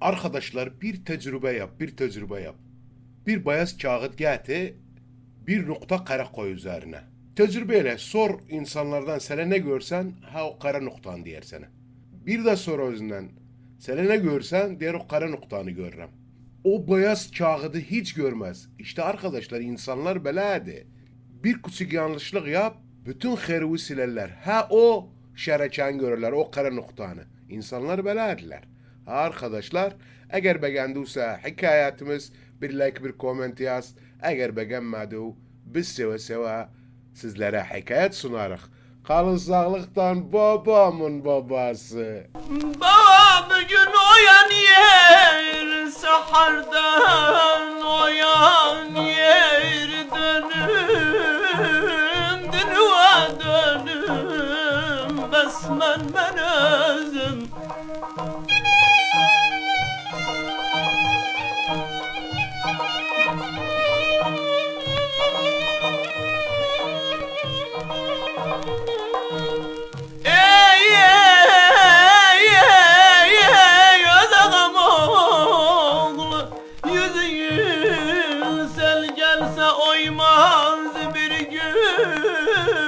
Arkadaşlar bir tecrübe yap, bir tecrübe yap. Bir beyaz kağıt getir, bir nokta kara koy üzerine. Tecrübeyle sor insanlardan sen ne görsen ha o kara noktan diyer sana. Bir de sor özünden sen ne görsen diğer o kara noktanı görürüm. O beyaz kağıdı hiç görmez. İşte arkadaşlar insanlar belədir. Bir küçük yanlışlık yap, bütün xerivi silerler. Ha o şərəkəni görürlər, o kara noktanı. İnsanlar belədirlər. Ha arkadaşlar, eğer beğendiyse hikayetimiz bir like bir comment yaz. Eğer beğenmedi biz seve seve sizlere hikayet sunarıq. Kalın sağlıktan babamın babası. Baba bugün oyan yer sahardan oyan yer dönüm dünüva dönüm besmen ben özüm. Yüzü sel gelse oymaz bir gün.